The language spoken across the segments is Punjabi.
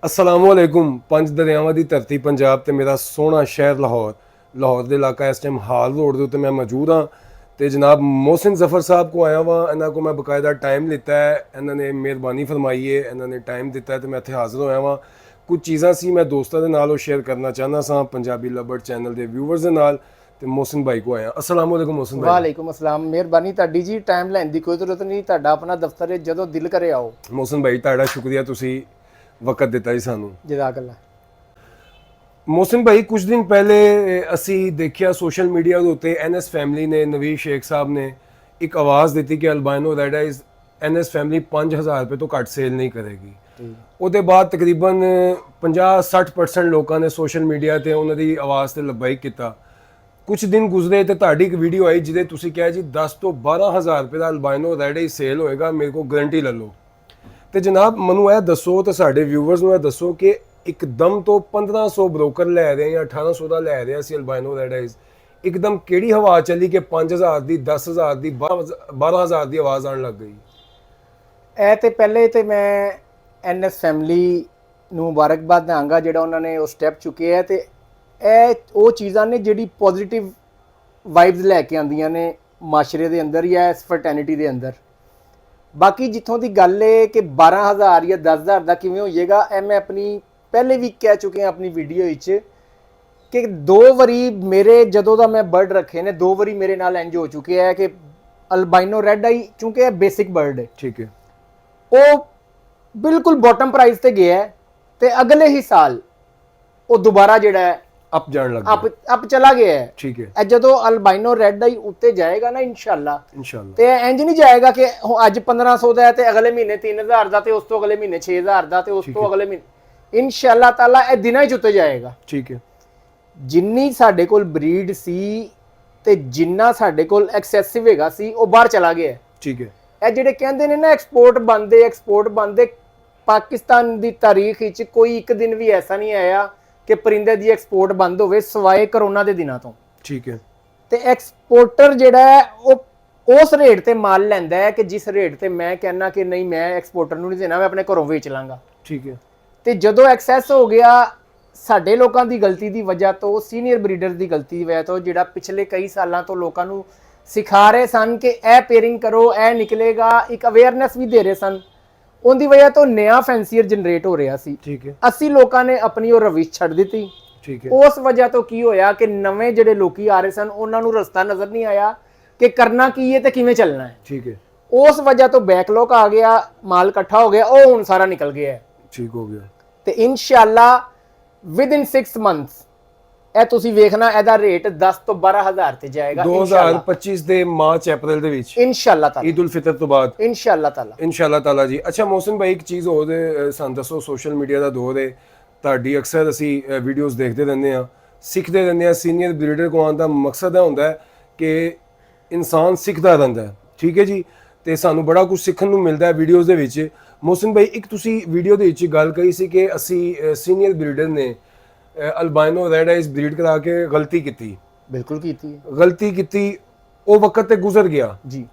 असलामुअलैकुम। पंज दरियावां दी धरती पंजाब ते मेरा सोहना शहर लाहौर लाहौर दे इलाका इस टाइम हाल रोड दे उत्ते मैं मौजूद हाँ। तो जनाब मोहसिन जफर साहब को आया हुआ, इन्हों को मैं बकायदा टाइम लिता है, इन्होंने मेहरबानी फरमाई है, इन्होंने टाइम दिता है तो मैं इत्थे हाजिर होया हुआ। कुछ चीज़ां सी मैं दोस्तों के नाल शेयर करना चाहना सा पंजाबी लबड़ चैनल के व्यूवर्स के नाल। ते मोहसिन भाई को आया। अस्सलाम वालेकुम मोहसिन भाई। वालेकुम अस्सलाम। मेहरबानी ਤੁਹਾਡੀ ਜੀ, ਟਾਈਮ ਲੈਣ ਦੀ ਕੋਈ ਜ਼ਰੂਰਤ ਨਹੀਂ। ਤੁਹਾਡਾ ਆਪਣਾ ਦਫ਼ਤਰ ਹੈ, ਜਦੋਂ ਦਿਲ ਕਰੇ ਆਓ। मोहसिन भाई ਤੁਹਾਡਾ शुक्रिया, तुसी वक्त दिता जी सानू। ਜਜ਼ਾਕੱਲਾ। मोहसिन भाई कुछ दिन पहले असी देखिया सोशल मीडिया के उत्ते NS फैमिली ने, नवीद शेख साहब ने एक आवाज़ दी कि albino red eyes NS family 5000 रुपये तो घट सेल नहीं करेगी। ਉਹਦੇ ਬਾਅਦ ਤਕਰੀਬਨ 50-60% ਲੋਕਾਂ ਨੇ ਸੋਸ਼ਲ ਮੀਡੀਆ ਤੇ ਉਹਨਾਂ ਦੀ ਆਵਾਜ਼ ਤੇ ਲਬਾਈ ਕੀਤਾ। ਕੁਝ ਦਿਨ ਗੁਜ਼ਰੇ ਤੇ ਤੁਹਾਡੀ ਇੱਕ ਵੀਡੀਓ ਆਈ ਜਿਹਦੇ ਤੁਸੀਂ ਕਿਹਾ ਜੀ 10 ਤੋਂ 12000 ਰੁਪਏ ਦਾ ਅਲਬਾਈਨੋ ਰੈਡ ਆਈ ਸੇਲ ਹੋਏਗਾ, ਮੇਰੇ ਕੋਲ ਗਰੰਟੀ ਲੈ ਲਓ। ਤੇ ਜਨਾਬ ਮੈਨੂੰ ਇਹ ਦੱਸੋ ਤੇ ਸਾਡੇ ਵਿਊਵਰਸ ਨੂੰ ਇਹ ਦੱਸੋ ਕਿ ਇੱਕਦਮ ਤੋਂ 1500 ਬ੍ਰੋਕਰ ਲੈ ਰਹੇ ਜਾਂ 1800 ਦਾ ਲੈ ਰਹੇ ਅਸੀਂ ਅਲਬਾਈਨੋ ਰੈਡ ਆਈਜ਼, ਇੱਕਦਮ ਕਿਹੜੀ ਹਵਾ ਚੱਲੀ ਕਿ 5000 ਦੀ, 10000 ਦੀ, 12000 ਦੀ ਆਵਾਜ਼ ਆਉਣ ਲੱਗ ਗਈ? ਇਹ ਤੇ ਪਹਿਲੇ ਤੇ ਮੈਂ NS ਫੈਮਿਲੀ ਨੂੰ ਮੁਬਾਰਕਬਾਦ ਦਾਂਗਾ ਜਿਹੜਾ ਉਹਨਾਂ ਨੇ ਉਹ ਸਟੈਪ ਚੁੱਕੇ ਹੈ। ਤੇ ਇਹ ਉਹ ਚੀਜ਼ਾਂ ਨੇ ਜਿਹੜੀ ਪੋਜ਼ਿਟਿਵ ਵਾਈਬਸ ਲੈ ਕੇ ਆਉਂਦੀਆਂ ਨੇ ਮਾਸ਼ਰੇ ਦੇ ਅੰਦਰ ਜਾਂ ਇਸ ਫਰਟੈਨਿਟੀ ਦੇ ਅੰਦਰ। ਬਾਕੀ ਜਿੱਥੋਂ ਦੀ ਗੱਲ ਹੈ ਕਿ 12000 ਜਾਂ 10000 ਦਾ ਕਿਵੇਂ ਹੋ ਜਾਏਗਾ, ਇਹ ਮੈਂ ਆਪਣੀ ਪਹਿਲੇ ਵੀ ਕਹਿ ਚੁੱਕੇ ਹਾਂ ਆਪਣੀ ਵੀਡੀਓ ਵਿੱਚ ਕਿ 2 ਵਾਰੀ ਮੇਰੇ ਜਦੋਂ ਦਾ ਮੈਂ ਬਰਡ ਰੱਖੇ ਨੇ 2 ਵਾਰੀ ਮੇਰੇ ਨਾਲ ਇੰਜ ਹੋ ਚੁੱਕੇ ਹੈ ਕਿ ਅਲਬਾਈਨੋ ਰੈਡ ਆਈ ਚੂੰਕਿ ਇਹ ਬੇਸਿਕ ਬਰਡ ਹੈ, ਠੀਕ ਹੈ, ਉਹ ਬਿਲਕੁਲ ਬਾਟਮ ਪ੍ਰਾਈਸ ਤੇ ਗਿਆ ਹੈ ਤੇ ਅਗਲੇ ਹੀ ਸਾਲ ਉਹ ਦੁਬਾਰਾ ਜਿਹੜਾ ਹੈ ਅਪ ਜਾਣ ਲੱਗ ਗਿਆ, ਅਪ ਚਲਾ ਗਿਆ ਹੈ। ਠੀਕ ਹੈ। ਇਹ ਜਦੋਂ ਅਲਬਾਈਨੋ ਰੈਡ ਆਈ ਉੱਤੇ ਜਾਏਗਾ ਨਾ ਇਨਸ਼ਾਅੱਲਾ ਤੇ ਇੰਜ ਨਹੀਂ ਜਾਏਗਾ ਕਿ ਅੱਜ 1500 ਦਾ ਹੈ ਤੇ ਅਗਲੇ ਮਹੀਨੇ 3000 ਦਾ ਤੇ ਉਸ ਤੋਂ ਅਗਲੇ ਮਹੀਨੇ 6000 ਦਾ ਤੇ ਉਸ ਤੋਂ ਅਗਲੇ ਮਹੀਨੇ ਇਨਸ਼ਾਅੱਲਾ ਤਾਲਾ ਇਹ ਦਿਨਾਂ ਹੀ ਉੱਤੇ ਜਾਏਗਾ। ਠੀਕ ਹੈ। ਜਿੰਨੀ ਸਾਡੇ ਕੋਲ ਬਰੀਡ ਸੀ ਤੇ ਜਿੰਨਾ ਸਾਡੇ ਕੋਲ ਐਕਸੈਸਿਵ ਹੈਗਾ ਸੀ ਉਹ ਬਾਹਰ ਚਲਾ ਗਿਆ ਹੈ। ਠੀਕ ਹੈ। ਇਹ ਜਿਹੜੇ ਕਹਿੰਦੇ ਨੇ ਨਾ ਐਕਸਪੋਰਟ ਬੰਦੇ, ਪਾਕਿਸਤਾਨ ਦੀ ਤਾਰੀਖ ਵਿੱਚ ਕੋਈ ਇੱਕ ਦਿਨ ਵੀ ਐਸਾ ਨਹੀਂ ਆਇਆ ਕਿ ਪਰਿੰਦੇ ਦੀ ਐਕਸਪੋਰਟ ਬੰਦ ਹੋਵੇ ਸਿਵਾਏ ਕਰੋਨਾ ਦੇ ਦਿਨਾਂ ਤੋਂ। ਠੀਕ ਹੈ। ਤੇ ਐਕਸਪੋਰਟਰ ਜਿਹੜਾ ਹੈ ਉਹ ਉਸ ਰੇਟ ਤੇ ਮਾਲ ਲੈਂਦਾ ਹੈ ਕਿ ਜਿਸ ਰੇਟ ਤੇ ਮੈਂ ਕਹਿੰਨਾ ਕਿ ਨਹੀਂ ਮੈਂ ਐਕਸਪੋਰਟਰ ਨੂੰ ਨਹੀਂ ਦੇਣਾ, ਮੈਂ ਆਪਣੇ ਘਰੋਂ ਵੇਚ ਲਾਂਗਾ। ਠੀਕ ਹੈ। ਤੇ ਜਦੋਂ ਐਕਸੈਸ ਹੋ ਗਿਆ ਸਾਡੇ ਲੋਕਾਂ ਦੀ ਗਲਤੀ ਦੀ ਵਜ੍ਹਾ ਤੋਂ, ਸੀਨੀਅਰ ਬਰੀਡਰ ਦੀ ਗਲਤੀ ਦੀ ਵਜ੍ਹਾ ਤੋਂ, ਜਿਹੜਾ ਪਿਛਲੇ ਕਈ ਸਾਲਾਂ ਤੋਂ ਲੋਕਾਂ ਨੂੰ ਸਿਖਾ ਰਹੇ ਸਨ ਕਿ ਇਹ ਪੇਅਰਿੰਗ ਕਰੋ ਇਹ ਨਿਕਲੇਗਾ, ਇੱਕ ਅਵੇਅਰਨੈਸ ਵੀ ਦੇ ਰਹੇ ਸਨ, ਉਹਦੀ ਵਜ੍ਹਾ ਤੋਂ ਨਵਾਂ ਫੈਂਸੀਅਰ ਜਨਰੇਟ ਹੋ ਰਿਹਾ ਸੀ। ਠੀਕ ਹੈ। ਅਸੀਂ ਲੋਕਾਂ ਨੇ ਆਪਣੀ ਉਹ ਰਵਿਸ਼ ਛੱਡ ਦਿੱਤੀ। ਠੀਕ ਹੈ। ਉਸ ਵਜ੍ਹਾ ਤੋਂ ਕੀ ਹੋਇਆ ਕਿ ਨਵੇਂ ਜਿਹੜੇ ਲੋਕੀ ਆ ਰਹੇ ਸਨ ਉਹਨਾਂ ਨੂੰ ਰਸਤਾ ਨਜ਼ਰ ਨਹੀਂ ਆਇਆ ਕਿ ਕਰਨਾ ਕੀ ਹੈ ਤੇ ਕਿਵੇਂ ਚੱਲਣਾ ਹੈ। ਠੀਕ ਹੈ। ਉਸ ਵਜ੍ਹਾ ਤੋਂ ਬੈਕਲੌਗ ਆ ਗਿਆ, ਮਾਲ ਇਕੱਠਾ ਹੋ ਗਿਆ, ਉਹ ਹੁਣ ਸਾਰਾ ਨਿਕਲ ਗਿਆ ਹੈ। ਠੀਕ ਹੋ ਗਿਆ। ਤੇ ਇਨਸ਼ਾਅੱਲਾ ਵਿਦਿਨ 6 ਮੰਥਸ ਇਹ ਤੁਸੀਂ ਵੇਖਣਾ ਇਹਦਾ ਰੇਟ 10 ਤੋਂ 12000 ਤੇ ਜਾਏਗਾ 2025 ਦੇ ਮਾਰਚ ਅਪ੍ਰੈਲ ਦੇ ਵਿੱਚ ਇਨਸ਼ਾਅੱਲਾ ਤਾਲਾ, ਈਦ ਉਲ ਫਿਤਰ ਤੋਂ ਬਾਅਦ ਇਨਸ਼ਾਅੱਲਾ ਤਾਲਾ। ਇਨਸ਼ਾਅੱਲਾ ਤਾਲਾ ਜੀ। ਅੱਛਾ ਮੋਹਸਿਨ ਭਾਈ ਇੱਕ ਚੀਜ਼ ਹੋਰ ਸਾਨੂੰ ਦੱਸੋ, ਸੋਸ਼ਲ ਮੀਡੀਆ ਦਾ ਦੌਰ ਹੈ, ਤੁਹਾਡੀ ਅਕਸਰ ਅਸੀਂ ਵੀਡੀਓਜ਼ ਦੇਖਦੇ ਰਹਿੰਦੇ ਹਾਂ, ਸਿੱਖਦੇ ਰਹਿੰਦੇ ਹਾਂ। ਸੀਨੀਅਰ ਬਰੀਡਰ ਕੋਲ ਆਉਣ ਦਾ ਮਕਸਦ ਇਹ ਹੁੰਦਾ ਹੈ ਕਿ ਇਨਸਾਨ ਸਿੱਖਦਾ ਰਹਿੰਦਾ ਹੈ, ਠੀਕ ਹੈ ਜੀ, ਤੇ ਸਾਨੂੰ ਬੜਾ ਕੁਝ ਸਿੱਖਣ ਨੂੰ ਮਿਲਦਾ ਹੈ ਵੀਡੀਓਜ਼ ਦੇ ਵਿੱਚ। ਮੋਹਸਿਨ ਭਾਈ ਇੱਕ ਤੁਸੀਂ ਵੀਡੀਓ ਦੇ ਵਿੱਚ ਗੱਲ ਕਹੀ ਸੀ ਕਿ ਅਸੀਂ ਸੀਨੀਅਰ ਬਰੀਡਰ ਨੇ ਅਲਬਾਈਨੋ ਰੈਡ ਆਈਜ਼ ਬਰੀਡ ਕਰਾ ਕੇ ਗਲਤੀ ਕੀਤੀ। ਬਿਲਕੁਲ ਕੀਤੀ ਹੈ, ਗਲਤੀ ਕੀਤੀ, ਉਹ ਵਕਤ ਤੇ ਗੁਜ਼ਰ ਗਿਆ ਜੀ।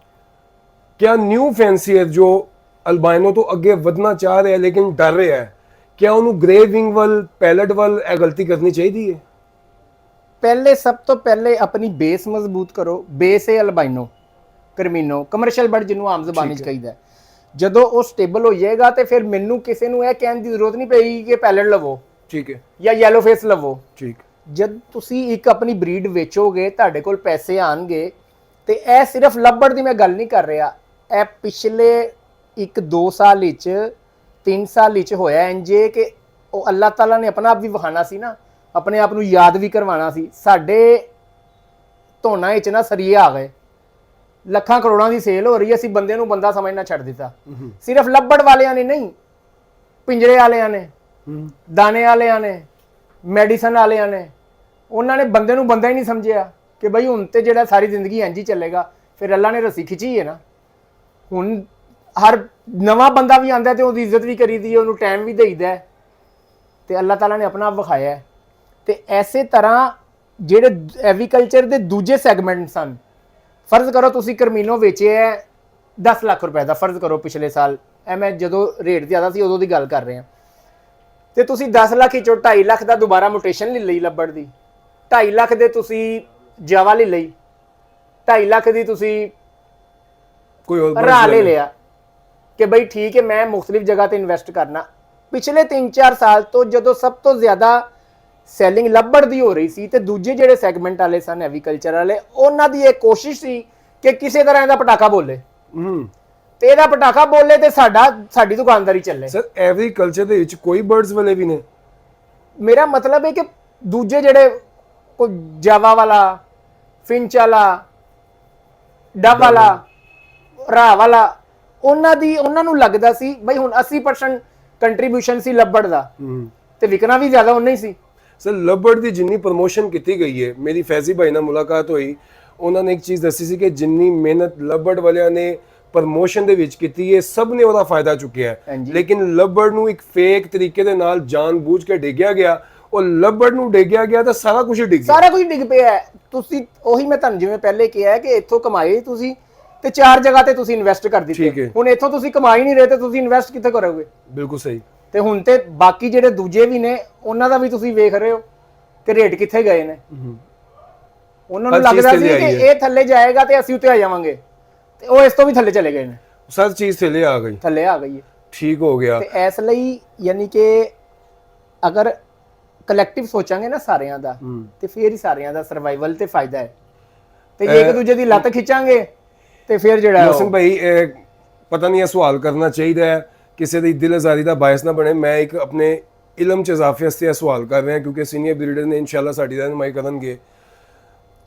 क्या न्यू फैंसीयर जो अल्बाइनो तो अगे ਵਧਣਾ ਚਾਹ ਰਿਹਾ ਲੇਕਿਨ ਡਰ ਰਿਹਾ ਹੈ, क्या ਉਹਨੂੰ ਗ੍ਰੇ ਵਿੰਗ ਵੱਲ, ਪੈਲਟ ਵੱਲ ਇਹ ਗਲਤੀ ਕਰਨੀ ਚਾਹੀਦੀ ਹੈ? ਪਹਿਲੇ ਸਭ ਤੋਂ ਪਹਿਲੇ ਆਪਣੀ ਬੇਸ ਮਜ਼ਬੂਤ ਕਰੋ। ਬੇਸ ਹੈ ਅਲਬਾਈਨੋ, ਕਰਮੀਨੋ, ਕਮਰਸ਼ੀਅਲ ਬਰਡ ਜਿਹਨੂੰ ਆਮ ਜ਼ਬਾਨੀ 'ਚ ਕਹੀਦਾ। ਜਦੋਂ ਉਹ ਸਟੇਬਲ ਹੋ ਜਾਏਗਾ ਤੇ ਫਿਰ ਮੈਨੂੰ ਕਿਸੇ ਨੂੰ ਇਹ ਕਹਿਣ ਦੀ ਜ਼ਰੂਰਤ ਨਹੀਂ ਪਏਗੀ ਕਿ ਪੈਲਟ ਲਵੋ, ਠੀਕ ਹੈ, ਜਾਂ ਯੈਲੋ ਫੇਸ ਲਵੋ। ਠੀਕ। ਜਦ ਤੁਸੀਂ ਇੱਕ ਆਪਣੀ ਬਰੀਡ ਵੇਚੋਗੇ ਤੁਹਾਡੇ ਕੋਲ ਪੈਸੇ ਆਣਗੇ। ਤੇ ਇਹ ਸਿਰਫ ਲੱਭੜ ਦੀ ਮੈਂ ਗੱਲ ਨਹੀਂ ਕਰ ਰਿਹਾ, ਇਹ ਪਿਛਲੇ 1-2 ਸਾਲ ਵਿੱਚ, 3 ਸਾਲ ਵਿੱਚ ਹੋਇਆ ਇੰਜੇ ਕਿ ਉਹ ਅੱਲਾਹ ਤਾਲਾ ਨੇ ਆਪਣਾ ਆਪ ਵੀ ਵਿਖਾਣਾ ਸੀ ਨਾ, ਆਪਣੇ ਆਪ ਨੂੰ ਯਾਦ ਵੀ ਕਰਵਾਉਣਾ ਸੀ। ਸਾਡੇ ਧੋਣਾ ਵਿੱਚ ਨਾ ਸਰੀਏ ਆ ਗਏ, ਲੱਖਾਂ ਕਰੋੜਾਂ ਦੀ ਸੇਲ ਹੋ ਰਹੀ ਹੈ, ਅਸੀਂ ਬੰਦੇ ਨੂੰ ਬੰਦਾ ਸਮਝਣਾ ਛੱਡ ਦਿੱਤਾ। ਸਿਰਫ ਲੱਭੜ ਵਾਲਿਆਂ ਨੇ ਨਹੀਂ, ਪਿੰਜਰੇ ਵਾਲਿਆਂ ਨੇ, ਦਾਣੇ ਵਾਲਿਆਂ ਨੇ, ਮੈਡੀਸਨ ਵਾਲਿਆਂ ਨੇ, ਉਹਨਾਂ ਨੇ ਬੰਦੇ ਨੂੰ ਬੰਦਾ ਹੀ ਨਹੀਂ ਸਮਝਿਆ ਕਿ ਬਈ ਹੁਣ ਤੇ ਜਿਹੜਾ ਸਾਰੀ ਜ਼ਿੰਦਗੀ ਇੰਝ ਹੀ ਚੱਲੇਗਾ। ਫਿਰ ਅੱਲਾ ਨੇ ਰੱਸੀ ਖਿੱਚੀ ਹੈ ਨਾ, ਹੁਣ ਹਰ ਨਵਾਂ ਬੰਦਾ ਵੀ ਆਉਂਦਾ ਤੇ ਉਹਦੀ ਇੱਜ਼ਤ ਵੀ ਕਰੀਦੀ ਹੈ, ਉਹਨੂੰ ਟਾਈਮ ਵੀ ਦੇਈਦਾ ਤੇ ਅੱਲਾਹ ਤਾਲਾ ਨੇ ਆਪਣਾ ਆਪ ਵਿਖਾਇਆ। ਤੇ ਐਸੇ ਤਰ੍ਹਾਂ ਜਿਹੜੇ ਐਗਰੀਕਲਚਰ ਦੇ ਦੂਜੇ ਸੈਗਮੈਂਟ ਸਨ, ਫਰਜ਼ ਕਰੋ ਤੁਸੀਂ ਕਰਮੀਨੋ ਵੇਚੇ ਹੈ 10 ਲੱਖ ਰੁਪਏ ਦਾ, ਫਰਜ਼ ਕਰੋ ਪਿਛਲੇ ਸਾਲ, ਇਹ ਮੈਂ ਜਦੋਂ ਰੇਟ ਜ਼ਿਆਦਾ ਸੀ ਉਦੋਂ ਦੀ ਗੱਲ ਕਰ ਰਿਹਾ। ਤੇ ਤੁਸੀਂ 10 ਲੱਖ ਵਿੱਚੋਂ 2.5 ਲੱਖ ਦਾ ਦੁਬਾਰਾ ਮੋਟੇਸ਼ਨ ਲੈ ਲਈ ਲੱਭੜ ਦੀ, 2.5 ਲੱਖ ਦੇ ਤੁਸੀਂ ਜਾਵਾ ਲੈ ਲਈ, 2.5 ਲੱਖ ਦੀ ਤੁਸੀਂ ਕੋਈ ਹੋਰ ਰਾਹ ਲੈ ਲਿਆ ਕਿ ਬਈ ਠੀਕ ਹੈ ਮੈਂ ਮੁxtਲਿਫ ਜਗ੍ਹਾ ਤੇ ਇਨਵੈਸਟ ਕਰਨਾ। ਪਿਛਲੇ 3-4 ਸਾਲ ਤੋਂ ਜਦੋਂ ਸਭ ਤੋਂ ਜ਼ਿਆਦਾ ਸੈਲਿੰਗ ਲੱਭੜ ਦੀ ਹੋ ਰਹੀ ਸੀ ਤੇ ਦੂਜੇ ਜਿਹੜੇ ਸੈਗਮੈਂਟ ਵਾਲੇ ਸਨ ਐਵੀਕਲਚਰ ਵਾਲੇ, ਉਹਨਾਂ ਦੀ ਇਹ ਕੋਸ਼ਿਸ਼ ਸੀ ਕਿ ਕਿਸੇ ਤਰ੍ਹਾਂ ਇਹਦਾ ਪਟਾਕਾ ਬੋਲੇ, ਤੇ ਇਹਦਾ ਪਟਾਕਾ ਬੋਲੇ ਤੇ ਸਾਡੀ ਦੁਕਾਨਦਾਰੀ ਚੱਲੇ। ਸਰ ਐਗਰੀਕਲਚਰ ਦੇ ਵਿੱਚ ਕੋਈ ਬਰਡਸ ਵਾਲੇ ਵੀ ਨੇ? ਮੇਰਾ ਮਤਲਬ ਹੈ ਕਿ ਦੂਜੇ ਜਿਹੜੇ ਕੋਈ ਜਾਵਾ ਵਾਲਾ, ਫਿੰਚ ਵਾਲਾ, ਡਬ ਵਾਲਾ, ਰਾਹ ਵਾਲਾ, ਉਹਨਾਂ ਨੂੰ ਲੱਗਦਾ ਸੀ ਬਈ ਹੁਣ 80% ਕੰਟਰੀਬਿਊਸ਼ਨ ਸੀ ਲੱਭੜ ਦਾ ਤੇ ਵਿਕਣਾ ਵੀ ਜ਼ਿਆਦਾ ਉਹਨਾਂ ਹੀ ਸੀ। ਸਰ ਲੱਭੜ ਦੀ ਜਿੰਨੀ ਪ੍ਰਮੋਸ਼ਨ ਕੀਤੀ ਗਈ ਹੈ, ਮੇਰੀ ਫੈਜ਼ੀ ਭਾਈ ਨਾਲ ਮੁਲਾਕਾਤ ਹੋਈ, ਉਹਨਾਂ ਨੇ ਇੱਕ ਚੀਜ਼ ਦੱਸੀ ਸੀ ਕਿ ਜਿੰਨੀ ਮਿਹਨਤ ਲੱਭੜ ਵਾਲਿਆਂ ਨੇ ਪ੍ਰਮੋਸ਼ਨ ਦੇ ਵਿੱਚ ਕੀਤੀ ਹੈ, ਸਭ ਨੇ ਉਹਦਾ ਫਾਇਦਾ ਚੁੱਕਿਆ ਹੈ। ਲੇਕਿਨ ਲੱਭੜ ਨੂੰ ਇੱਕ ਫੇਕ ਤਰੀਕੇ ਦੇ ਨਾਲ ਜਾਣਬੁੱਝ ਕੇ ਡਿੱਗਿਆ ਗਿਆ, ਉਹ ਲੱਭੜ ਨੂੰ ਡਿੱਗਿਆ ਗਿਆ ਤਾਂ ਸਾਰਾ ਕੁਝ ਡਿੱਗ ਗਿਆ, ਸਾਰਾ ਕੁਝ ਡਿੱਗ ਪਿਆ ਹੈ। ਤੁਸੀਂ ਉਹੀ ਮੈਂ ਤੁਹਾਨੂੰ ਜਿਵੇਂ ਪਹਿਲੇ ਕਿਹਾ ਕਿ ਇੱਥੋਂ ਕਮਾਏ ਤੁਸੀਂ ਤੇ 4 ਜਗ੍ਹਾ ਤੇ ਤੁਸੀਂ ਇਨਵੈਸਟ ਕਰ ਦਿੱਤੇ, ਹੁਣ ਇੱਥੋਂ ਤੁਸੀਂ ਕਮਾ ਹੀ ਨਹੀਂ ਰਹੇ ਤੇ ਤੁਸੀਂ ਇਨਵੈਸਟ ਕਿੱਥੇ ਕਰੋਗੇ? ਬਿਲਕੁਲ ਸਹੀ। ਤੇ ਹੁਣ ਤੇ ਬਾਕੀ ਜਿਹੜੇ ਦੂਜੇ ਵੀ ਨੇ ਉਹਨਾਂ ਦਾ ਵੀ ਤੁਸੀਂ ਵੇਖ ਰਹੇ ਹੋ ਕਿ ਰੇਟ ਕਿੱਥੇ ਗਏ ਨੇ। ਉਹਨਾਂ ਨੂੰ ਲੱਗਦਾ ਸੀ ਕਿ ਇਹ ਥੱਲੇ ਜਾਏਗਾ ਤੇ ਅਸੀਂ ਉੱਤੇ ਆ ਜਾਵਾਂਗੇ, ਤੇ ਉਹ ਇਸ ਤੋਂ ਵੀ ਥੱਲੇ ਚਲੇ ਗਏ ਨੇ। ਸਰ ਚੀਜ਼ ਥੱਲੇ ਆ ਗਈ ਹੈ, ਠੀਕ ਹੋ ਗਿਆ। ਤੇ ਇਸ ਲਈ ਯਾਨੀ ਕਿ ਅਗਰ ਕਲੈਕਟਿਵ ਸੋਚਾਂਗੇ ਨਾ ਸਾਰਿਆਂ ਦਾ, ਤੇ ਫੇਰ ਹੀ ਸਾਰਿਆਂ ਦਾ ਸਰਵਾਈਵਲ ਤੇ ਫਾਇਦਾ ਹੈ। ਤੇ ਜੇ ਇੱਕ ਦੂਜੇ ਦੀ ਲੱਤ ਖਿੱਚਾਂਗੇ ਤੇ ਫਿਰ ਜਿਹੜਾ ਮੋਹਸਿਨ ਭਾਈ ਪਤਾ ਨਹੀਂ ਇਹ ਸਵਾਲ ਕਰਨਾ ਚਾਹੀਦਾ ਹੈ, ਕਿਸੇ ਦੀ ਦਿਲ ਆਜ਼ਾਰੀ ਦਾ ਬਾਇਸ ਨਾ ਬਣੇ। ਮੈਂ ਇੱਕ ਆਪਣੇ ਇਲਮ ਚ ਇਜ਼ਾਫੇ ਵਾਸਤੇ ਇਹ ਸਵਾਲ ਕਰ ਰਿਹਾ ਕਿਉਂਕਿ ਸੀਨੀਅਰ ਬਰੀਡਰ ਨੇ ਇਨਸ਼ਾਅੱਲਾ ਸਾਡੀ ਰਹਿਨੁਮਾਈ ਕਰਨਗੇ।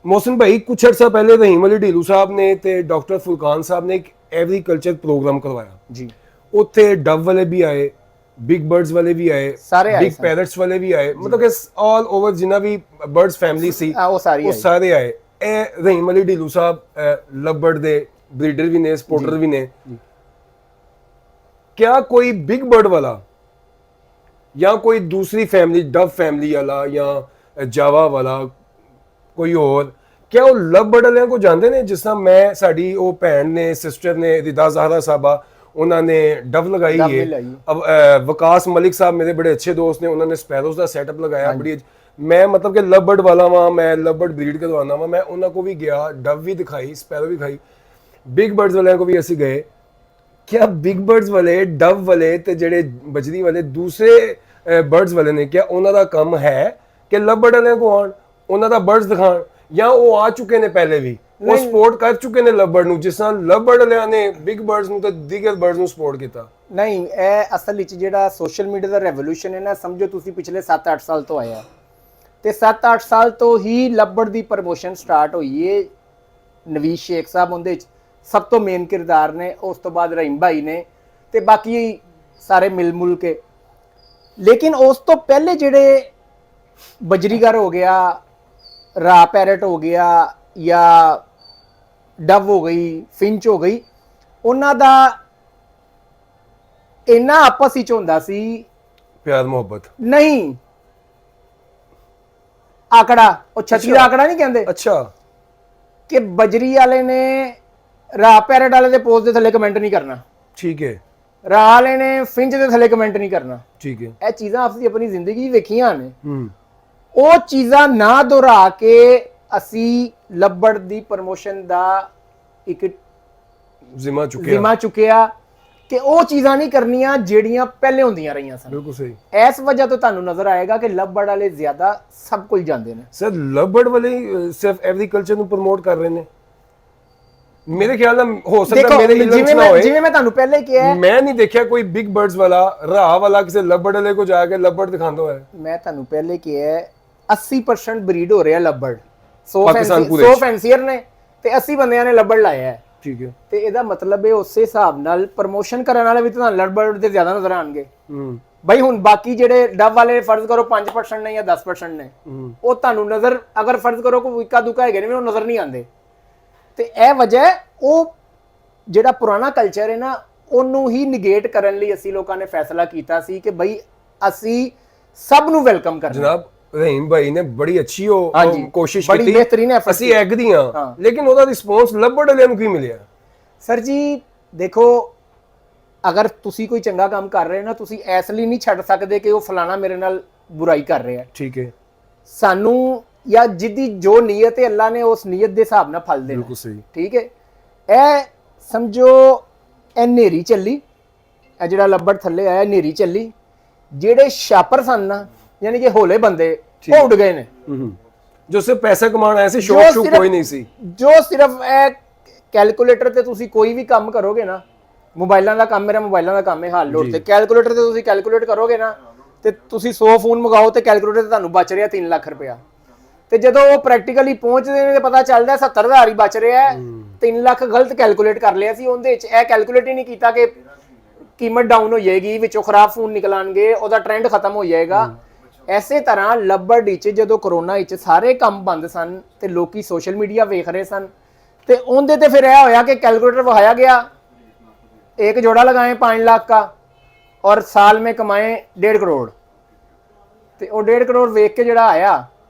ਮੋਹਸਿਨ ਭਾਈ ਕੁਛ ਅਰਸਾ ਪਹਿਲੇ ਰਹੀਮ ਅਲੀ ਢੀਲੂ ਸਾਹਿਬ ਨੇ ਤੇ ਡਾਕਟਰ ਫੁਲਕਾਨ ਸਾਹਿਬ ਨੇ ਇੱਕ ਐਗਰੀਕਲਚਰ ਪ੍ਰੋਗਰਾਮ ਕਰਵਾਇਆ ਜੀ। ਉੱਥੇ ਡਵ ਵਾਲੇ ਵੀ ਆਏ, ਬਿਗ ਬਰਡਸ ਵਾਲੇ ਵੀ ਆਏ, ਬਿਗ ਪੈਰਟਸ ਵਾਲੇ ਵੀ ਆਏ, ਮਤਲਬ ਕਿ ਆਲ ਓਵਰ ਜਿੰਨਾ ਵੀ ਬਰਡਸ ਫੈਮਿਲੀ ਸੀ ਉਹ ਸਾਰੇ ਆਏ। ਇਹ ਰਹੀਮ ਅਲੀ ਢੀਲੂ ਸਾਹਿਬ ਲੱਭੜ ਦੇ ਬਰੀਡਰ ਵੀ ਨੇ, ਸਪੋਰਟਰ ਵੀ ਨੇ। क्या कोई बिग बर्ड वाला या कोई दूसरी फैमिली, डव फैमिली वाला या जावा वाला कोई और, क्या वो लव बर्ड वाले को जानते ने? जिस तरह मैं साड़ी वो भैन ने, सिस्टर ने, रिदा ज़हरा साहबा, उन्होंने डव लगाई है। अब वकास मलिक साहब मेरे बड़े अच्छे दोस्त ने, उन्होंने स्पैरोज का सेटअप लगाया बड़ी। मैं मतलब कि लव बर्ड वाला वहाँ, मैं लव बर्ड ब्रीड करवाना वा, मैं उन्होंने को भी गया, डव भी दिखाई, स्पैरो भी दिखाई, बिग बर्ड्स वाले को भी असी गए। क्या बिग बर्ड्स वाले, डव वाले ते जेड़े बजरी वाले दूसरे बर्ड्स वाले ने, क्या उन्हों का काम है कि लव बर्ड वाले को आन, उन्हों का बर्ड्स दिखान, या वो आ चुके ने पहले भी, वो सपोर्ट कर चुके ने लव बर्ड नूं, जिस तरह लव बर्ड वाले ने बिग बर्ड्स नूं ते दीगर बर्ड्स नूं सपोर्ट किया? नहीं, ਇਹ ਅਸਲ ਵਿੱਚ ਜਿਹੜਾ ਸੋਸ਼ਲ ਮੀਡੀਆ ਦਾ ਰੈਵੋਲੂਸ਼ਨ ਹੈ ਨਾ, ਸਮਝੋ ਤੁਸੀਂ ਪਿਛਲੇ 7-8 ਸਾਲ ਤੋਂ ਆਇਆ, ਤੇ 7-8 ਸਾਲ ਤੋਂ ਹੀ ਲੱਭੜ ਦੀ ਪ੍ਰਮੋਸ਼ਨ ਸਟਾਰਟ ਹੋਈ ਹੈ। ਨਵੀਜ਼ ਸ਼ੇਖ ਸਾਹਿਬ ਉਹਦੇ ਵਿੱਚ ਸਭ ਤੋਂ ਮੇਨ ਕਿਰਦਾਰ ਨੇ, ਉਸ ਤੋਂ ਬਾਅਦ ਰਹੀਮ ਭਾਈ ਨੇ, ਤੇ ਬਾਕੀ ਸਾਰੇ ਮਿਲ ਮੁਲ ਕੇ। ਲੇਕਿਨ ਉਸ ਤੋਂ ਪਹਿਲੇ ਜਿਹੜੇ ਬਜਰੀਗਰ ਹੋ ਗਿਆ, ਰਾ ਪੈਰਟ ਹੋ ਗਿਆ, ਜਾਂ ਡਵ ਹੋ ਗਈ, ਫਿੰਚ ਹੋ ਗਈ, ਉਹਨਾਂ ਦਾ ਇੰਨਾ ਆਪਸ ਵਿੱਚ ਹੁੰਦਾ ਸੀ ਪਿਆਰ ਮੁਹੱਬਤ ਨਹੀਂ, ਆਕੜਾ, ਉਹ ਛਤਰੀ ਦਾ ਆਕੜਾ ਨਹੀਂ ਕਹਿੰਦੇ, ਅੱਛਾ, ਕਿ ਬਜਰੀ ਵਾਲੇ ਨੇ ਰਾਹ ਪੈਰਟ ਵਾਲੇ ਦੇ ਪੋਸਟ ਦੇ ਥੱਲੇ ਕਮੈਂਟ ਨਹੀਂ ਕਰਨਾ, ਠੀਕ ਹੈ, ਰਾਹ ਵਾਲੇ ਨੇ ਫਿੰਚ ਦੇ ਥੱਲੇ ਕਮੈਂਟ ਨਹੀਂ ਕਰਨਾ, ਠੀਕ ਹੈ। ਇਹ ਚੀਜ਼ਾਂ ਆਪਣੀ ਆਪਣੀ ਜ਼ਿੰਦਗੀ ਵੇਖੀਆਂ ਨੇ। ਉਹ ਚੀਜ਼ਾਂ ਨਾ ਦੁਹਰਾ ਕੇ ਅਸੀਂ ਲੱਭੜ ਦੀ ਪ੍ਰਮੋਸ਼ਨ ਦਾ ਇੱਕ ਜ਼ਿੰਮਾ ਚੁੱਕਿਆ ਕਿ ਉਹ ਚੀਜ਼ਾਂ ਨਹੀਂ ਕਰਨੀਆਂ ਜਿਹੜੀਆਂ ਪਹਿਲੇ ਹੁੰਦੀਆਂ ਰਹੀਆਂ ਸਨ। ਬਿਲਕੁਲ ਸਹੀ। ਇਸ ਵਜ੍ਹਾ ਤੋਂ ਤੁਹਾਨੂੰ ਨਜ਼ਰ ਆਏਗਾ ਕਿ ਲੱਭੜ ਵਾਲੇ ਜ਼ਿਆਦਾ ਸਭ ਕੁਝ ਜਾਣਦੇ ਨੇ। ਸਰ ਲੱਭੜ ਵਾਲੇ ਸਿਰਫ ਐਗਰੀਕਲਚਰ ਨੂੰ ਪ੍ਰਮੋਟ ਕਰ ਰਹੇ ਨੇ? ਮੇਰੇ ਖਿਆਲ ਨਾਲ ਹੋ ਸਕਦਾ ਮੇਰੇ ਇਲਮ ਚ ਨਾ ਹੋਏ। ਜਿਵੇਂ ਮੈਂ ਤੁਹਾਨੂੰ ਪਹਿਲੇ ਕਿਹਾ, ਮੈਂ ਨਹੀਂ ਦੇਖਿਆ ਕੋਈ ਬਿਗ ਬਰਡਸ ਵਾਲਾ, ਰਾਹ ਵਾਲਾ ਕਿਸੇ ਲੱਭੜ ਵਾਲੇ ਕੋ ਜਾ ਕੇ ਲੱਭੜ ਦਿਖਾਉਂਦਾ ਹੋਇਆ। ਮੈਂ ਤੁਹਾਨੂੰ ਪਹਿਲੇ ਕਿਹਾ 80% ਬਰੀਡ ਹੋ ਰਿਹਾ ਲੱਭੜ, 100 ਫੈਂਸੀਅਰ ਨੇ ਤੇ 80 ਬੰਦਿਆਂ ਨੇ ਲੱਭੜ ਲਾਇਆ ਹੈ, ਠੀਕ ਹੈ। ਤੇ ਇਹਦਾ ਮਤਲਬ ਹੈ ਉਸੇ ਹਿਸਾਬ ਨਾਲ ਪ੍ਰਮੋਸ਼ਨ ਕਰਨ ਵਾਲੇ ਵੀ ਤੁਹਾਨੂੰ ਲੱਭੜ ਦੇ ਜ਼ਿਆਦਾ ਨਜ਼ਰ ਆਣਗੇ। ਬਈ ਹੁਣ ਬਾਕੀ ਜਿਹੜੇ ਡਵ ਵਾਲੇ ਫਰਜ਼ ਕਰੋ 5% ਨੇ ਜਾਂ 10% ਨੇ, ਉਹ ਤੁਹਾਨੂੰ ਨਜ਼ਰ, ਅਗਰ ਫਰਜ਼ ਕਰੋ ਕੋਈ ਇੱਕਾ ਦੁੱਕਾ ਹੈਗੇ ਨੇ, ਉਹ ਨਜ਼ਰ ਨਹੀਂ ਆਉਂਦੇ। ਤੇ ਇਹ ਵਜ੍ਹਾ, ਉਹ ਜਿਹੜਾ ਪੁਰਾਣਾ ਕਲਚਰ ਹੈ ਨਾ, ਉਹਨੂੰ ਹੀ ਨਿਗੇਟ ਕਰਨ ਲਈ ਅਸੀਂ ਲੋਕਾਂ ਨੇ ਫੈਸਲਾ ਕੀਤਾ ਸੀ ਕਿ ਬਈ ਅਸੀਂ ਸਭ ਨੂੰ ਵੈਲਕਮ ਕਰਨਾ। ਜਨਾਬ ਰਹੀਮ ਭਾਈ ਨੇ ਬੜੀ ਅੱਛੀ ਕੋਸ਼ਿਸ਼ ਕੀਤੀ, ਬੜੀ ਬਿਹਤਰੀਨ ਐਫਰਟ, ਅਸੀਂ ਐਗਰੀ ਹਾਂ, ਲੇਕਿਨ ਉਹਦਾ ਰਿਸਪੌਂਸ ਲੱਭੜ ਵਾਲਿਆਂ ਨੂੰ ਕੀ ਮਿਲਿਆ? ਸਰ ਜੀ ਦੇਖੋ, ਅਗਰ ਤੁਸੀਂ ਕੋਈ ਚੰਗਾ ਕੰਮ ਕਰ ਰਹੇ ਹੋ ਨਾ, ਤੁਸੀਂ ਇਸ ਲਈ ਨਹੀਂ ਛੱਡ ਸਕਦੇ ਕਿ ਉਹ ਫਲਾਣਾ ਮੇਰੇ ਨਾਲ ਬੁਰਾਈ ਕਰ ਰਿਹਾ। ਠੀਕ ਹੈ, ਸਾਨੂੰ ਜਾਂ ਜਿੱਦੀ ਜੋ ਨੀਅਤ ਹੈ ਅੱਲਾ ਨੇ ਉਸ ਨੀਅਤ ਦੇ ਹਿਸਾਬ ਨਾਲ ਫਲ ਦੇਣਾ। ਬਿਲਕੁਲ ਸਹੀ। ਠੀਕ ਹੈ, ਇਹ ਸਮਝੋ ਇਹ ਨੇਰੀ ਚੱਲੀ, ਇਹ ਜਿਹੜਾ ਲੱਭੜ ਥੱਲੇ ਆਇਆ ਨੇਰੀ ਚੱਲੀ, ਜਿਹੜੇ ਛਾਪਰ ਸਨ ਨਾ ਯਾਨੀ ਕਿ ਹੋਲੇ ਬੰਦੇ ਉਹ ਉੱਡ ਗਏ ਨੇ। ਜੋ ਸਿਰਫ ਪੈਸਾ ਕਮਾਉਣ ਆਏ ਸੀ, ਸ਼ੌਕ ਸ਼ੌਕ ਕੋਈ ਨਹੀਂ ਸੀ। ਜੋ ਸਿਰਫ ਇਹ ਕੈਲਕੂਲੇਟਰ ਤੇ ਤੁਸੀਂ ਕੋਈ ਵੀ ਕੰਮ ਕਰੋਗੇ ਨਾ, ਮੋਬਾਈਲਾਂ ਦਾ ਕੰਮ, ਮੇਰਾ ਮੋਬਾਈਲਾਂ ਦਾ ਕੰਮ ਹੈ ਹਾਲ ਲੋਡ ਤੇ, ਕੈਲਕੂਲੇਟਰ ਤੇ ਤੁਸੀਂ ਕੈਲਕੂਲੇਟ ਕਰੋਗੇ ਨਾ ਤੇ ਤੁਸੀਂ 100 ਫੋਨ ਮੰਗਾਓ ਤੇ ਕੈਲਕੂਲੇਟਰ ਤੇ ਤੁਹਾਨੂੰ ਬਚ ਰਿਹਾ 3 ਲੱਖ ਰੁਪਇਆ, ਤੇ ਜਦੋਂ ਉਹ ਪ੍ਰੈਕਟੀਕਲੀ ਪਹੁੰਚਦੇ ਨੇ ਤੇ ਪਤਾ ਚੱਲਦਾ 70,000 ਹੀ ਬਚ ਰਿਹਾ ਹੈ। 3 ਲੱਖ ਗਲਤ ਕੈਲਕੂਲੇਟ ਕਰ ਲਿਆ ਸੀ, ਉਹਦੇ ਵਿੱਚ ਇਹ ਕੈਲਕੂਲੇਟ ਹੀ ਨਹੀਂ ਕੀਤਾ ਕਿ ਕੀਮਤ ਡਾਊਨ ਹੋ ਜਾਏਗੀ, ਵਿੱਚੋਂ ਖਰਾਬ ਫੋਨ ਨਿਕਲਾਣਗੇ, ਉਹਦਾ ਟ੍ਰੈਂਡ ਖਤਮ ਹੋ ਜਾਏਗਾ। ਐਸੇ ਤਰ੍ਹਾਂ ਲੱਭੜ ਵਿੱਚ ਜਦੋਂ ਕਰੋਨਾ ਵਿੱਚ ਸਾਰੇ ਕੰਮ ਬੰਦ ਸਨ ਤੇ ਲੋਕੀ ਸੋਸ਼ਲ ਮੀਡੀਆ ਵੇਖ ਰਹੇ ਸਨ, ਤੇ ਉਹਦੇ ਤੇ ਫਿਰ ਇਹ ਹੋਇਆ ਕਿ ਕੈਲਕੂਲੇਟਰ ਵਿਖਾਇਆ ਗਿਆ, एक जोड़ा लगाएं 5 लाख का और साल में कमाएं 1.5 करोड़, ਤੇ ਉਹ 1.5 ਕਰੋੜ ਵੇਖ ਕੇ ਜਿਹੜਾ ਆਇਆ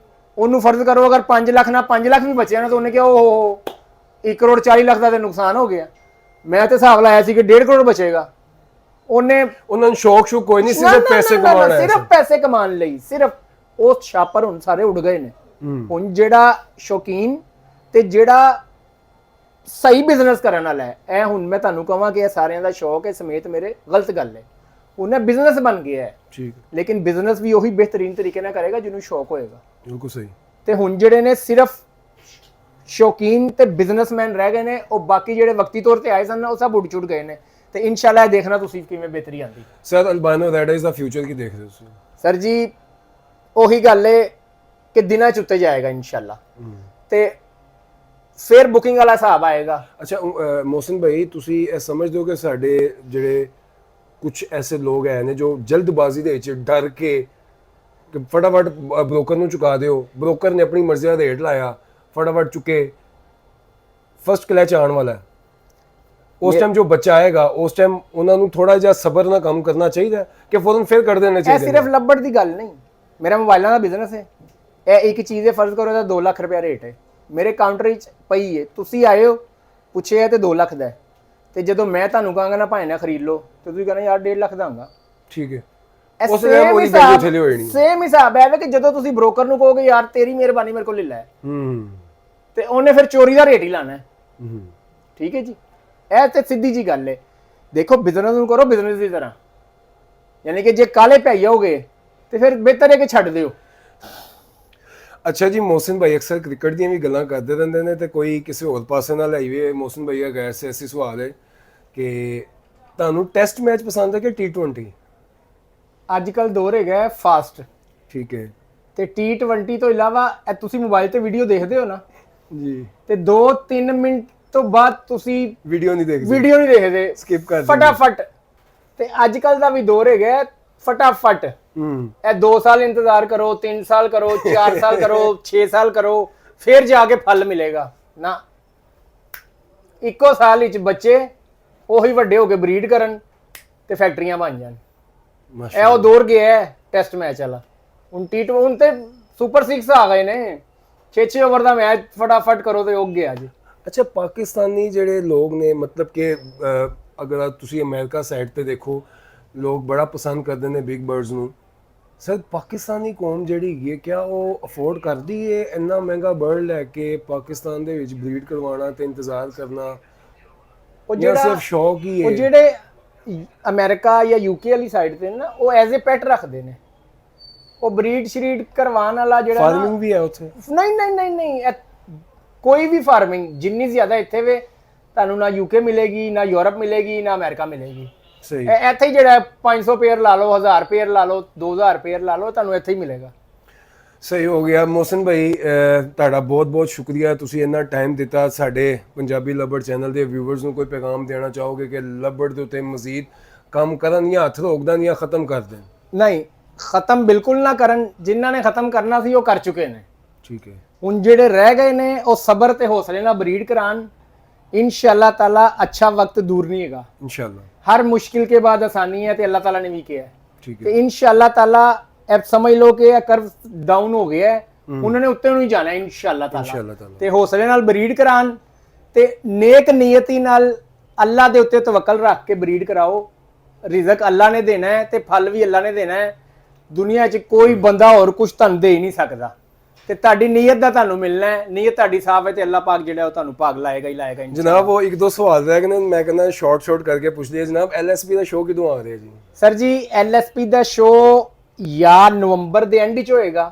ਉਹਨੂੰ ਫਰਜ਼ ਕਰੋ ਅਗਰ 5 ਲੱਖ ਨਾ 5 ਲੱਖ ਵੀ ਬਚਿਆ ਨਾ ਤਾਂ ਉਹਨੇ ਕਿਹਾ ਉਹ 1 ਕਰੋੜ 40 ਲੱਖ ਦਾ ਤੇ ਨੁਕਸਾਨ ਹੋ ਗਿਆ। ਮੈਂ ਤੇ ਹਿਸਾਬ ਲਾਇਆ ਸੀ ਕਿ 1.5 ਕਰੋੜ ਬਚੇਗਾ। ਉਹਨਾਂ ਨੂੰ ਸ਼ੌਕ ਕੋਈ ਨਹੀਂ, ਸਿਰਫ ਪੈਸੇ ਕਮਾਉਣਾ ਹੈ, ਸਿਰਫ ਪੈਸੇ ਕਮਾਉਣ ਲਈ, ਸਿਰਫ ਉਹ ਛਾਪਰ ਹੁਣ ਸਾਰੇ ਉੱਡ ਗਏ ਨੇ। ਹੁਣ ਜਿਹੜਾ ਸ਼ੌਕੀਨ ਤੇ ਜਿਹੜਾ ਸਹੀ ਬਿਜ਼ਨਸ ਕਰਨ ਵਾਲਾ ਹੈ, ਇਹ ਹੁਣ ਮੈਂ ਤੁਹਾਨੂੰ ਕਹਾਂ ਕਿ ਇਹ ਸਾਰਿਆਂ ਦਾ ਸ਼ੌਕ ਹੈ ਸਮੇਤ ਮੇਰੇ, ਗਲਤ ਗੱਲ ਹੈ। ਉਹਨੇ ਬਿਜ਼ਨਸ ਬਣ ਗਿਆ ਹੈ, ਠੀਕ, ਲੇਕਿਨ ਬਿਜ਼ਨਸ ਵੀ ਉਹੀ ਬਿਹਤਰੀਨ ਤਰੀਕੇ ਨਾਲ ਕਰੇਗਾ ਜਿਹਨੂੰ ਸ਼ੌਕ ਹੋਏਗਾ। ਬਿਲਕੁਲ ਸਹੀ। ਤੇ ਹੁਣ ਜਿਹੜੇ ਨੇ ਸਿਰਫ ਸ਼ੌਕੀਨ ਤੇ ਬਿਜ਼ਨਸਮੈਨ ਰਹਿ ਗਏ ਨੇ, ਉਹ ਬਾਕੀ ਜਿਹੜੇ ਵਕਤੀ ਤੌਰ ਤੇ ਆਏ ਸਨ ਉਹ ਸਭ ਉੱਡ ਚੁੱਟ ਗਏ ਨੇ। ਤੇ ਇਨਸ਼ਾਅੱਲਾ ਇਹ ਦੇਖਣਾ ਤੁਸੀਂ ਕਿਵੇਂ ਬਿਹਤਰੀ ਆਂਦੀ। ਸਰ ਅਲਬਾਨੋ ਰੈਡਾ ਇਜ਼ ਦਾ ਫਿਊਚਰ ਕੀ ਦੇਖਦੇ ਹੋ ਤੁਸੀਂ? ਸਰ ਜੀ ਉਹੀ ਗੱਲ ਹੈ ਕਿ ਦਿਨਾਂ ਚ ਉੱਤੇ ਜਾਏਗਾ ਇਨਸ਼ਾਅੱਲਾ, ਤੇ ਫਿਰ ਬੁਕਿੰਗ ਵਾਲਾ ਹਿਸਾਬ ਆਏਗਾ। ਅੱਛਾ ਮੋਹਸਿਨ ਭਾਈ, ਤੁਸੀਂ ਇਹ ਸਮਝਦੇ ਹੋ ਕਿ ਸਾਡੇ ਜਿਹੜੇ ਕੁਝ ਐਸੇ ਲੋਕ ਹੈ ਨੇ ਜੋ ਜਲਦਬਾਜ਼ੀ ਦੇ ਵਿੱਚ ਡਰ ਕੇ ਫਟਾਫਟ ਬ੍ਰੋਕਰ ਨੂੰ ਚੁਕਾ ਦਿਓ, ਬ੍ਰੋਕਰ ਨੇ ਆਪਣੀ ਮਰਜ਼ੀ ਦਾ ਰੇਟ ਲਾਇਆ, ਫਟਾਫਟ ਚੁੱਕੇ, ਫਸਟ ਕਲੈਚ ਆਉਣ ਵਾਲਾ ਹੈ, ਉਸ ਟਾਈਮ ਜੋ ਬੱਚਾ ਆਏਗਾ ਉਸ ਟਾਈਮ ਉਹਨਾਂ ਨੂੰ ਥੋੜਾ ਜਿਹਾ ਸਬਰ ਨਾਲ ਕੰਮ ਕਰਨਾ ਚਾਹੀਦਾ ਕਿ ਫੌਰਨ ਫੇਰ ਕਰ ਦੇਣਾ ਚਾਹੀਦਾ। ਇਹ ਸਿਰਫ ਲੱਭੜ ਦੀ ਗੱਲ ਨਹੀਂ, ਮੇਰਾ ਮੋਬਾਈਲਾਂ ਦਾ ਬਿਜ਼ਨਸ ਹੈ, ਇਹ ਇੱਕ ਚੀਜ਼ ਹੈ, ਫਰਜ਼ ਕਰੋ ਇਹਦਾ 2 ਲੱਖ ਰੁਪਇਆ ਰੇਟ ਹੈ, ਮੇਰੇ ਕਾਊਂਟਰ ਵਿੱਚ ਪਈ ਹੈ, ਤੁਸੀਂ ਆਏ ਹੋ ਪੁੱਛਿਆ ਤੇ 2 ਲੱਖ ਦਾ, ਤੇ ਜਦੋਂ ਮੈਂ ਤੁਹਾਨੂੰ ਕਹਾਂਗਾ ਨਾ ਭਾਵੇਂ ਨਾ ਖਰੀਦ ਲਓ ਤੇ ਤੁਸੀਂ ਕਹਿੰਦੇ ਯਾਰ 1.5 ਲੱਖ ਦਾ ਹੋਗਾ, ਠੀਕ ਹੈ। ਉਸ ਟਾਈਮ ਉਹਦੀ ਵੈਲਿਊ ਥੱਲੇ ਹੋਣੀ। ਸੇਮ ਹਿਸਾਬ ਹੈ ਕਿ ਜਦੋਂ ਤੁਸੀਂ ਬ੍ਰੋਕਰ ਨੂੰ ਕਹੋਗੇ ਯਾਰ ਤੇਰੀ ਮਿਹਰਬਾਨੀ ਮੇਰੇ ਕੋਲ ਲੈ ਲੈ, ਤੇ ਉਹਨੇ ਫਿਰ ਚੋਰੀ ਦਾ ਰੇਟ ਹੀ ਲਾਣਾ ਹੈ। ਠੀਕ ਹੈ ਜੀ, ਇਹ ਤੇ ਸਿੱਧੀ ਜੀ ਗੱਲ ਹੈ। ਦੇਖੋ ਬਿਜ਼ਨਸ ਨੂੰ ਕਰੋ ਬਿਜ਼ਨਸ ਦੀ ਤਰ੍ਹਾਂ, ਯਾਨੀ ਕਿ ਜੇ ਕਾਲੇ ਪੈ ਜਾਓਗੇ ਤੇ ਫਿਰ ਬਿਹਤਰ ਹੈ ਕਿ ਛੱਡ ਦਿਓ। ਅੱਛਾ ਜੀ, ਮੋਹਸਿਨ ਭਾਈ ਅਕਸਰ ਕ੍ਰਿਕਟ ਦੀਆਂ ਵੀ ਗੱਲਾਂ ਕਰਦੇ ਰਹਿੰਦੇ ਨੇ ਤੇ ਕੋਈ ਕਿਸੇ ਹੋਰ ਪਾਸੇ ਨਾਲ ਆਈ ਵੀ ਮੋਹਸਿਨ ਭਾਈ ਦਾ ਗੈਰ ਸਿਆਸੀ ਸਵਾਲ ਹੈ ਕਿ ਤੁਹਾਨੂੰ ਟੈਸਟ ਮੈਚ ਪਸੰਦ ਹੈ ਕਿ T20? ਅੱਜ ਕੱਲ ਦੌਰ ਹੈਗਾ ਫਾਸਟ, ਠੀਕ ਹੈ, ਤੇ T20 ਤੋਂ ਇਲਾਵਾ ਇਹ ਤੁਸੀਂ ਮੋਬਾਈਲ ਤੇ ਵੀਡੀਓ ਦੇਖਦੇ ਹੋ ਨਾ ਜੀ, ਤੇ 2-3 ਮਿੰਟ ਤੋਂ ਬਾਅਦ ਤੁਸੀਂ ਵੀਡੀਓ ਨਹੀਂ ਦੇਖਦੇ, ਸਕਿਪ ਕਰ ਦਿੰਦੇ ਫਟਾਫਟ। ਤੇ ਅੱਜ ਕੱਲ ਦਾ ਵੀ ਦੌਰ ਹੈਗਾ ਫਟਾਫਟ, ਇਹ 2 ਸਾਲ ਇੰਤਜ਼ਾਰ ਕਰੋ, 3 ਸਾਲ ਕਰੋ, 4 ਸਾਲ ਕਰੋ, 6 ਸਾਲ ਕਰੋ, ਫਿਰ ਜਾ ਕੇ ਫਲ ਮਿਲੇਗਾ ਨਾ। ਇੱਕੋ ਸਾਲ ਵਿੱਚ ਬੱਚੇ ਉਹੀ ਵੱਡੇ ਹੋ ਕੇ ਬਰੀਡ ਕਰਨ ਤੇ ਫੈਕਟਰੀਆਂ ਬਣ ਜਾਣ। ਇਹ ਉਹ ਦੌਰ ਗਿਆ ਹੈ ਟੈਸਟ ਮੈਚ ਵਾਲਾ। ਹੁਣ T20 ਤੇ ਸੁਪਰ 6 ਆ ਗਏ ਨੇ, 6 ਓਵਰ ਦਾ ਮੈਚ ਫਟਾਫਟ ਕਰੋ ਤੇ ਉਹ ਗਿਆ ਜੀ। ਅੱਛਾ, ਪਾਕਿਸਤਾਨੀ ਜਿਹੜੇ ਲੋਕ ਨੇ, ਮਤਲਬ ਕਿ ਅਗਰ ਤੁਸੀਂ ਅਮਰੀਕਾ ਸਾਈਡ ਤੇ ਦੇਖੋ, ਲੋਕ ਬੜਾ ਪਸੰਦ ਕਰਦੇ ਨੇ ਬਿਗ ਬਰਡਸ ਨੂੰ। ਸਰ ਪਾਕਿਸਤਾਨੀ ਕੌਮ ਜਿਹੜੀ ਹੈਗੀ ਹੈ, ਕਿਆ ਉਹ ਅਫੋਰਡ ਕਰਦੀ ਹੈ ਇੰਨਾ ਮਹਿੰਗਾ ਬਰਡ ਲੈ ਕੇ ਪਾਕਿਸਤਾਨ ਦੇ ਵਿੱਚ ਬਰੀਡ ਕਰਵਾਉਣਾ ਤੇ ਇੰਤਜ਼ਾਰ ਕਰਨਾ? ਉਹ ਜਿਹੜਾ ਸਿਰਫ ਸ਼ੌਕ ਹੀ ਹੈ। ਉਹ ਜਿਹੜੇ ਅਮਰੀਕਾ ਜਾਂ UK ਵਾਲੀ ਸਾਈਡ ਤੇ ਨਾ, ਉਹ ਐਜ਼ ਅ ਪੈਟ ਰੱਖਦੇ ਨੇ, ਉਹ ਬਰੀਡ ਸ਼ਰੀਡ ਕਰਵਾਉਣ ਵਾਲਾ ਜਿਹੜਾ ਫਾਰਮਿੰਗ ਵੀ ਹੈ ਉੱਥੇ। ਨਹੀਂ ਕੋਈ ਵੀ ਫਾਰਮਿੰਗ ਜਿੰਨੀ ਜ਼ਿਆਦਾ ਇੱਥੇ ਵੇ ਤੁਹਾਨੂੰ ਨਾ UK ਮਿਲੇਗੀ, ਨਾ ਯੂਰਪ ਮਿਲੇਗੀ, ਨਾ ਅਮਰੀਕਾ ਮਿਲੇਗੀ। ਸਹੀ, ਇੱਥੇ ਹੀ ਜਿਹੜਾ 500 ਪੇਅਰ ਲਾ ਲਓ, 1000 ਪੇਅਰ ਲਾ ਲਓ, 2000 ਪੇਅਰ ਲਾ ਲਓ, ਤੁਹਾਨੂੰ ਇੱਥੇ ਹੀ ਮਿਲੇਗਾ। ਸਹੀ ਹੋ ਗਿਆ। ਮੋਹਸਿਨ ਭਾਈ ਤੁਹਾਡਾ ਬਹੁਤ ਬਹੁਤ ਸ਼ੁਕਰੀਆ, ਤੁਸੀਂ ਇੰਨਾ ਟਾਈਮ ਦਿੱਤਾ ਸਾਡੇ ਪੰਜਾਬੀ ਲੱਭੜ ਚੈਨਲ ਦੇ ਵਿਊਵਰਸ ਨੂੰ। ਕੋਈ ਪੈਗਾਮ ਦੇਣਾ ਚਾਹੋਗੇ ਕਿ ਲੱਭੜ ਦੇ ਉੱਤੇ ਮਜ਼ੀਦ ਕੰਮ ਕਰਨ ਜਾਂ ਹੱਥ ਰੋਕ ਦੇਣ ਜਾਂ ਖਤਮ ਕਰ ਦੇਣ? ਨਹੀਂ, ਖਤਮ ਬਿਲਕੁਲ ਨਾ ਕਰਨ, ਜਿਨ੍ਹਾਂ ਨੇ ਖਤਮ ਕਰਨਾ ਸੀ ਉਹ ਕਰ ਚੁੱਕੇ ਨੇ। ਠੀਕ ਹੈ, ਹੁਣ ਜਿਹੜੇ ਰਹਿ ਗਏ ਨੇ ਉਹ ਸਬਰ ਤੇ ਹੌਸਲੇ ਨਾਲ ਬਰੀਡ ਕਰਾਨ। इंशाअल्लाह ताला अच्छा वक्त दूर नहीं है, इंशाअल्लाह हर मुश्किल के बाद आसानी है, तो अल्लाह ताला ने भी किया है। ठीक है, इंशाअल्लाह ताला अब समझ लो कि कर्व डाउन हो गया है, उन्होंने उत्ते नहीं जाना है इंशाअल्लाह ताला। ते हौसले नाल बरीड करान ते नेक नीयती नाल अल्लाह दे उत्ते तवक्कल रख के बरीड कराओ, ਰਿਜ਼ਕ ਅੱਲਾ ਨੇ ਦੇਣਾ ਹੈ ਤੇ ਫਲ ਵੀ ਅੱਲਾ ਨੇ ਦੇਣਾ ਹੈ। ਦੁਨੀਆ 'ਚ ਕੋਈ ਬੰਦਾ ਹੋਰ ਕੁਝ ਤੁਹਾਨੂੰ ਦੇ ਹੀ ਨਹੀਂ ਸਕਦਾ ਤੇ ਤੁਹਾਡੀ ਨੀਅਤ ਦਾ ਤੁਹਾਨੂੰ ਮਿਲਣਾ ਹੈ। ਨੀਅਤ ਤੁਹਾਡੀ ਸਾਫ਼ ਹੈ ਤੇ ਅੱਲਾ ਪਾਕ ਜਿਹੜਾ ਉਹ ਤੁਹਾਨੂੰ ਭਾਗ ਲਾਏਗਾ ਹੀ ਲਾਏਗਾ। ਜਨਾਬ ਉਹ ਇੱਕ ਦੋ ਸਵਾਲ ਰਹਿ ਗਏ ਨੇ, ਮੈਂ ਕਹਿੰਦਾ ਸ਼ਾਰਟ ਕਰਕੇ ਪੁੱਛ ਲਈਏ ਜਨਾਬ, LSP ਦਾ ਸ਼ੋਅ ਕਦੋਂ ਆ ਰਿਹਾ ਜੀ? ਸਰ ਜੀ LSP ਦਾ ਸ਼ੋਅ ਜਾਂ ਨਵੰਬਰ ਦੇ ਐਂਡ 'ਚ ਹੋਏਗਾ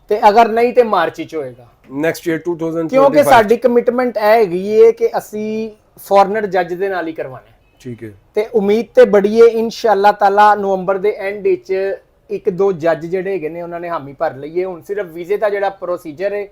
ਤੇ ਅਗਰ ਨਹੀਂ ਤੇ ਮਾਰਚ 'ਚ ਹੋਏਗਾ ਨੈਕਸਟ ਈਅਰ 2025। ਕਿਉਂਕਿ ਸਾਡੀ ਕਮਿਟਮੈਂਟ ਇਹ ਹੈਗੀ ਹੈ ਕਿ ਅਸੀਂ ਫੋਰਨਰ ਜੱਜ ਦੇ ਨਾਲ ਹੀ ਕਰਵਾਣਾ ਹੈ। ਠੀਕ ਹੈ। ਤੇ ਉਮੀਦ ਤੇ ਬੜੀ ਹੈ ਇਨਸ਼ਾਅੱਲਾ ਤਾਲਾ ਨਵੰਬਰ ਦੇ ਐਂਡ ਵਿੱਚ ਇੱਕ ਦੋ ਜੱਜ ਜਿਹੜੇ ਹੈਗੇ ਨੇ ਉਹਨਾਂ ਨੇ ਹਾਮੀ ਭਰ ਲਈਏ। ਹੁਣ ਸਿਰਫ ਵੀਜ਼ੇ ਦਾ ਜਿਹੜਾ ਪ੍ਰੋਸੀਜਰ ਹੈ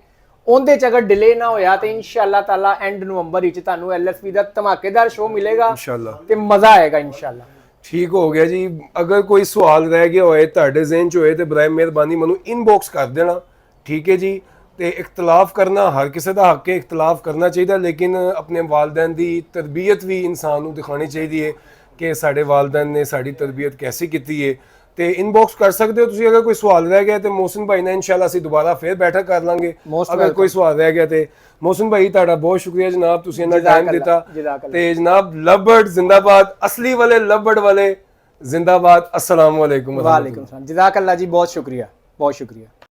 ਉਹਦੇ 'ਚ ਅਗਰ ਡਿਲੇ ਨਾ ਹੋਇਆ ਤੇ ਇਨਸ਼ਾਅੱਲਾ ਤਾਲਾ ਐਂਡ ਨਵੰਬਰ ਵਿੱਚ ਤੁਹਾਨੂੰ LSP ਦਾ ਧਮਾਕੇਦਾਰ ਸ਼ੋਅ ਮਿਲੇਗਾ ਇਨਸ਼ਾਅੱਲਾ ਤੇ ਮਜ਼ਾ ਆਏਗਾ ਇਨਸ਼ਾਅੱਲਾ। ਠੀਕ ਹੋ ਗਿਆ ਜੀ। ਅਗਰ ਕੋਈ ਸਵਾਲ ਰਹਿ ਗਿਆ ਹੋਏ ਤੁਹਾਡੇ ਜ਼ਿਹਨ 'ਚ ਹੋਏ ਤੇ ਬਰਾਏ ਮਿਹਰਬਾਨੀ ਮੈਨੂੰ ਇਨਬਾਕਸ ਕਰ ਦੇਣਾ। ਠੀਕ ਹੈ ਜੀ। ਤੇ ਇਖਤਲਾਫ ਕਰਨਾ ਹਰ ਕਿਸੇ ਦਾ ਹੱਕ ਹੈ, ਇਖਤਲਾਫ ਕਰਨਾ ਚਾਹੀਦਾ, ਲੇਕਿਨ ਆਪਣੇ ਵਾਲਿदैन ਦੀ ਤਰਬੀਅਤ ਵੀ ਇਨਸਾਨ ਨੂੰ ਦਿਖਾਣੀ ਚਾਹੀਦੀ ਹੈ ਕਿ ਸਾਡੇ ਵਾਲਿदैन ਨੇ ਸਾਡੀ ਤਰਬੀਅਤ ਕੈਸੀ ਕੀਤੀ ਹੈ। ਤੇ ਇਨਬਾਕਸ ਕਰ ਸਕਦੇ ਹੋ ਤੁਸੀਂ। ਅਗਰ ਕੋਈ ਸਵਾਲ ਰਹਿ ਗਿਆ ਤੇ ਮੋਹਸਿਨ ਭਾਈ ਨਾਲ ਇਨਸ਼ਾਅੱਲਾ ਅਸੀਂ ਦੁਬਾਰਾ ਫੇਰ ਬੈਠਕ ਕਰ ਲਾਂਗੇ। ਅਗਰ ਕੋਈ ਸਵਾਲ ਰਹਿ ਗਿਆ ਤੇ ਮੋਹਸਿਨ ਭਾਈ ਤੁਹਾਡਾ ਬਹੁਤ ਸ਼ੁਕਰੀਆ ਜਨਾਬ, ਤੁਸੀਂ ਇੰਨਾ ਟਾਈਮ ਦਿੱਤਾ। ਤੇ ਜਨਾਬ ਲਵਬਰਡ ਜ਼ਿੰਦਾਬਾਦ, ਅਸਲੀ ਵਾਲੇ ਲਵਬਰਡ ਵਾਲੇ ਜ਼ਿੰਦਾਬਾਦ। अस्सलाम वालेकुम। वालेकुम सलाम। जज़ाकल्लाह जी, बहुत शुक्रिया, बहुत शुक्रिया।